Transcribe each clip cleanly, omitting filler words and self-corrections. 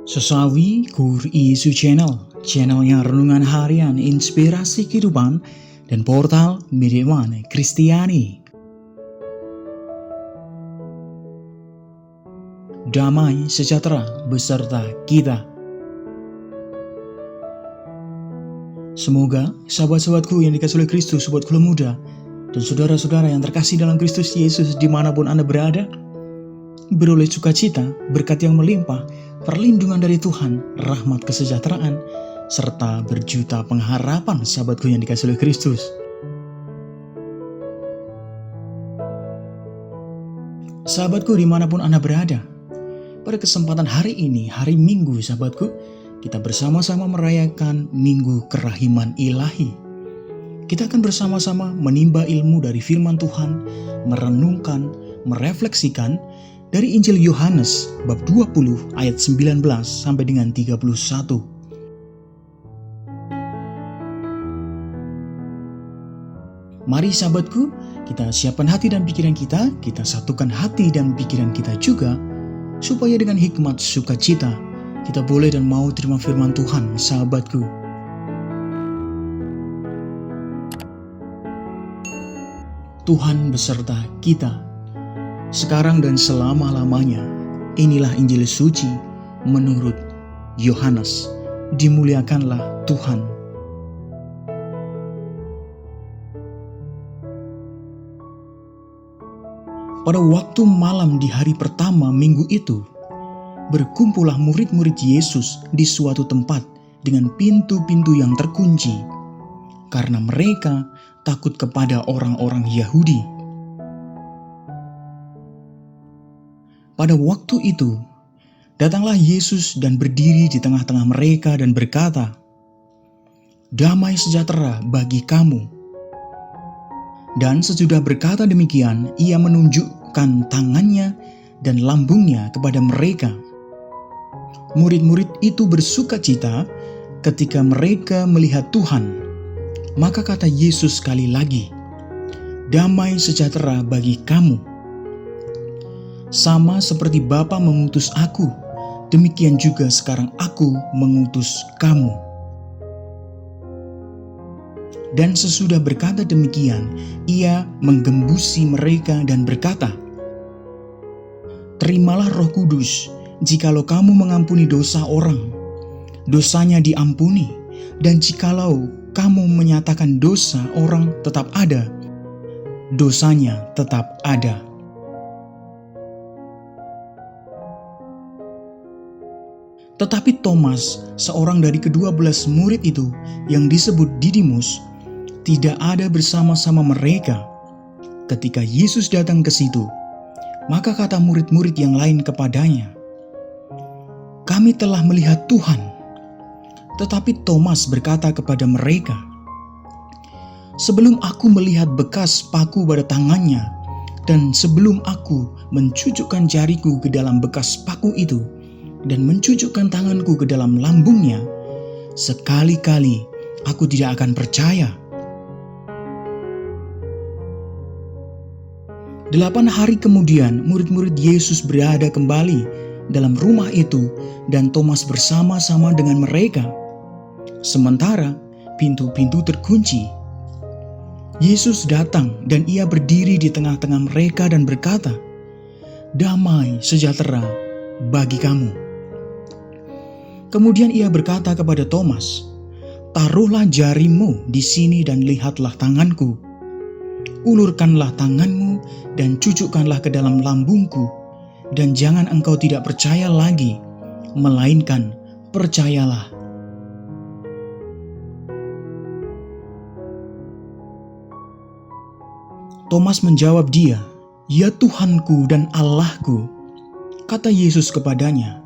Sesawi Kur Isu channelnya renungan harian inspirasi kehidupan dan portal Mediawan Kristiani. Damai sejahtera beserta kita. Semoga sahabat-sahabatku yang dikasihi oleh Kristus, sobat kula muda, dan saudara-saudara yang terkasih dalam Kristus Yesus dimanapun Anda berada, beroleh sukacita, berkat yang melimpah, perlindungan dari Tuhan, rahmat kesejahteraan, serta berjuta pengharapan sahabatku yang dikasihi oleh Kristus. Sahabatku dimanapun Anda berada, pada kesempatan hari ini, hari Minggu sahabatku, kita bersama-sama merayakan Minggu Kerahiman Ilahi. Kita akan bersama-sama menimba ilmu dari firman Tuhan, merenungkan, merefleksikan dari Injil Yohanes bab 20 ayat 19 sampai dengan 31. Mari sahabatku, kita siapkan hati dan pikiran kita satukan hati dan pikiran kita juga, supaya dengan hikmat sukacita, kita boleh dan mau terima firman Tuhan sahabatku. Tuhan beserta kita, sekarang dan selama-lamanya. Inilah Injil suci menurut Yohanes. Dimuliakanlah Tuhan. Pada waktu malam di hari pertama minggu itu, berkumpullah murid-murid Yesus di suatu tempat dengan pintu-pintu yang terkunci, karena mereka takut kepada orang-orang Yahudi. Pada waktu itu, datanglah Yesus dan berdiri di tengah-tengah mereka dan berkata, "Damai sejahtera bagi kamu." Dan sesudah berkata demikian, ia menunjukkan tangannya dan lambungnya kepada mereka. Murid-murid itu bersukacita ketika mereka melihat Tuhan. Maka kata Yesus sekali lagi, "Damai sejahtera bagi kamu. Sama seperti Bapa mengutus aku, demikian juga sekarang aku mengutus kamu." Dan sesudah berkata demikian, ia menggembusi mereka dan berkata, "Terimalah Roh Kudus. Jikalau kamu mengampuni dosa orang, dosanya diampuni. Dan jikalau kamu menyatakan dosa orang tetap ada, dosanya tetap ada." Tetapi Thomas, seorang dari ke-12 murid itu yang disebut Didimus, tidak ada bersama-sama mereka ketika Yesus datang ke situ. Maka kata murid-murid yang lain kepadanya, "Kami telah melihat Tuhan." Tetapi Thomas berkata kepada mereka, "Sebelum aku melihat bekas paku pada tangannya, dan sebelum aku mencucukkan jariku ke dalam bekas paku itu, dan mencucukkan tanganku ke dalam lambungnya, sekali-kali aku tidak akan percaya." 8 hari kemudian, murid-murid Yesus berada kembali dalam rumah itu, dan Thomas bersama-sama dengan mereka. Sementara pintu-pintu terkunci, Yesus datang dan ia berdiri di tengah-tengah mereka dan berkata, "Damai sejahtera bagi kamu." Kemudian ia berkata kepada Thomas, "Taruhlah jarimu di sini dan lihatlah tanganku. Ulurkanlah tanganmu dan cucukkanlah ke dalam lambungku, dan jangan engkau tidak percaya lagi, melainkan percayalah." Thomas menjawab dia, "Ya Tuhanku dan Allahku." Kata Yesus kepadanya,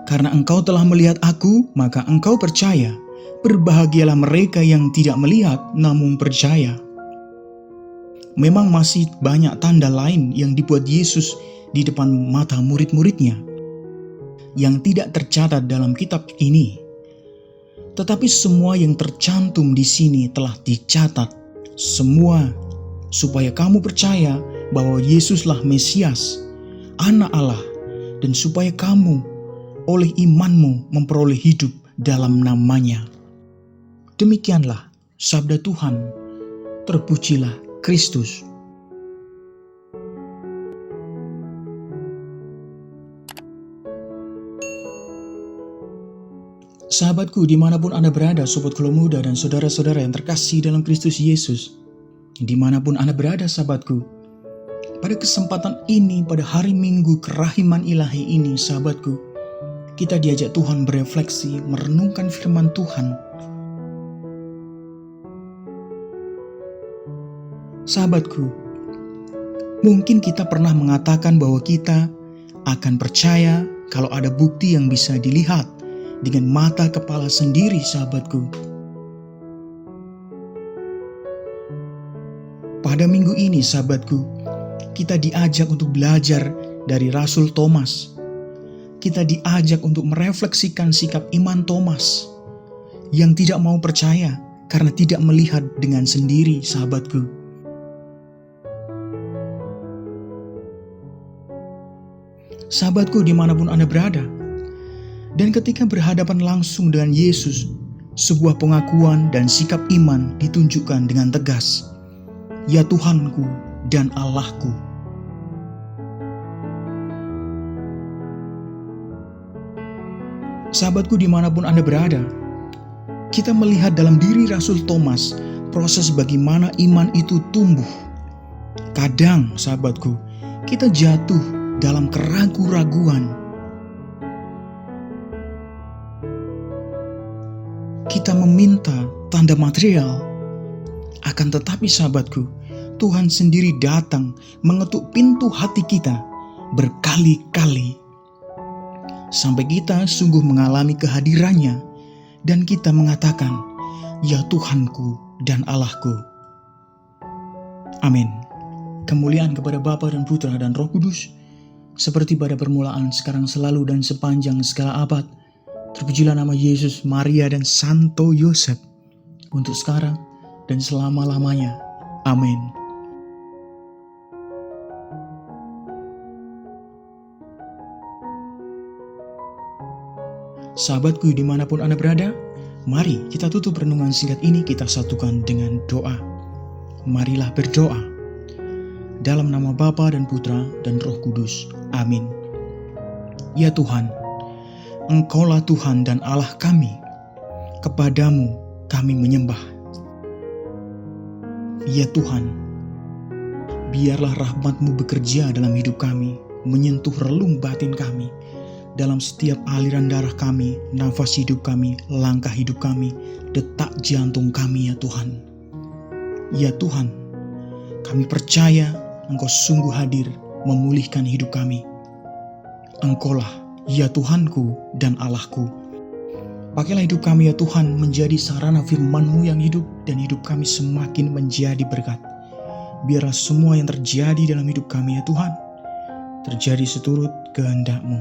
"Karena engkau telah melihat aku, maka engkau percaya. Berbahagialah mereka yang tidak melihat namun percaya." Memang masih banyak tanda lain yang dibuat Yesus di depan mata murid-muridnya yang tidak tercatat dalam kitab ini. Tetapi semua yang tercantum di sini telah dicatat. Semua supaya kamu percaya bahwa Yesuslah Mesias, Anak Allah, dan supaya kamu oleh imanmu memperoleh hidup dalam namanya. Demikianlah sabda Tuhan. Terpujilah Kristus. Sahabatku, dimanapun Anda berada, sobat Kelo Muda dan saudara-saudara yang terkasih dalam Kristus Yesus, dimanapun Anda berada, sahabatku, pada kesempatan ini, pada hari Minggu kerahiman ilahi ini, sahabatku, kita diajak Tuhan berefleksi, merenungkan firman Tuhan. Sahabatku, mungkin kita pernah mengatakan bahwa kita akan percaya kalau ada bukti yang bisa dilihat dengan mata kepala sendiri, sahabatku. Pada minggu ini, sahabatku, kita diajak untuk belajar dari Rasul Thomas. Kita diajak untuk merefleksikan sikap iman Thomas yang tidak mau percaya karena tidak melihat dengan sendiri, sahabatku. Sahabatku, dimanapun Anda berada, dan ketika berhadapan langsung dengan Yesus, sebuah pengakuan dan sikap iman ditunjukkan dengan tegas. Ya Tuhanku dan Allahku. Sahabatku, dimanapun Anda berada, kita melihat dalam diri Rasul Thomas proses bagaimana iman itu tumbuh. Kadang, sahabatku, kita jatuh dalam keraguan-raguan. Kita meminta tanda material, akan tetapi sahabatku, Tuhan sendiri datang mengetuk pintu hati kita berkali-kali, sampai kita sungguh mengalami kehadirannya, dan kita mengatakan, ya Tuhanku dan Allahku. Amin. Kemuliaan kepada Bapa dan Putra dan Roh Kudus, seperti pada permulaan, sekarang, selalu, dan sepanjang segala abad. Terpujilah nama Yesus, Maria, dan Santo Yosef, untuk sekarang dan selama-lamanya. Amin. Sahabatku, dimanapun Anda berada, mari kita tutup renungan singkat ini, kita satukan dengan doa. Marilah berdoa. Dalam nama Bapa dan Putra dan Roh Kudus. Amin. Ya Tuhan, Engkaulah Tuhan dan Allah kami. Kepadamu kami menyembah. Ya Tuhan, biarlah rahmat-Mu bekerja dalam hidup kami, menyentuh relung batin kami, dalam setiap aliran darah kami, nafas hidup kami, langkah hidup kami, detak jantung kami, ya Tuhan. Ya Tuhan, kami percaya Engkau sungguh hadir memulihkan hidup kami. Engkaulah, ya Tuhanku dan Allahku. Pakailah hidup kami, ya Tuhan, menjadi sarana firman-Mu yang hidup, dan hidup kami semakin menjadi berkat. Biarlah semua yang terjadi dalam hidup kami, ya Tuhan, terjadi seturut kehendak-Mu.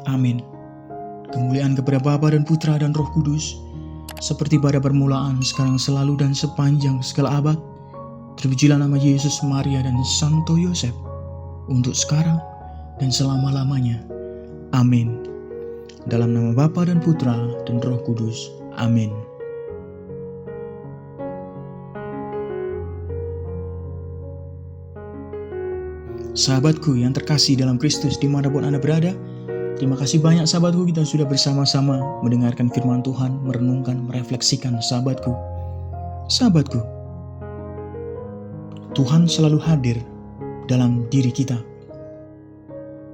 Amin. Kemuliaan kepada Bapa dan Putra dan Roh Kudus, seperti pada permulaan, sekarang, selalu, dan sepanjang segala abad. Terpujilah nama Yesus, Maria, dan Santo Yosef, untuk sekarang dan selama-lamanya. Amin. Dalam nama Bapa dan Putra dan Roh Kudus. Amin. Sahabatku yang terkasih dalam Kristus, dimanapun Anda berada, terima kasih banyak sahabatku, kita sudah bersama-sama mendengarkan firman Tuhan, merenungkan, merefleksikan. Sahabatku, Tuhan selalu hadir dalam diri kita.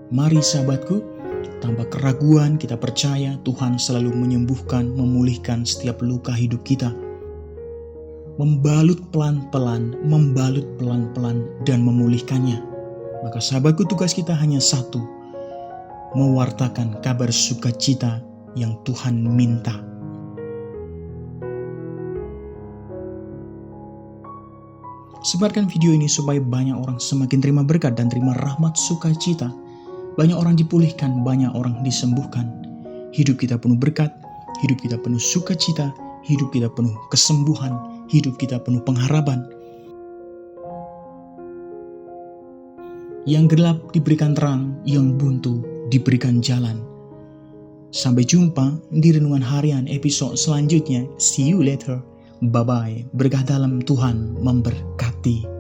Mari sahabatku, tanpa keraguan kita percaya Tuhan selalu menyembuhkan, memulihkan setiap luka hidup kita. Membalut pelan-pelan, dan memulihkannya. Maka sahabatku, tugas kita hanya satu, mewartakan kabar sukacita yang Tuhan minta. Sebarkan video ini supaya banyak orang semakin terima berkat dan terima rahmat sukacita. Banyak orang dipulihkan, banyak orang disembuhkan. Hidup kita penuh berkat, hidup kita penuh sukacita, hidup kita penuh kesembuhan, hidup kita penuh pengharapan. Yang gelap diberikan terang, yang buntu diberikan jalan. Sampai jumpa di Renungan Harian episode selanjutnya. See you later. Bye-bye. Berkah dalam Tuhan memberkati.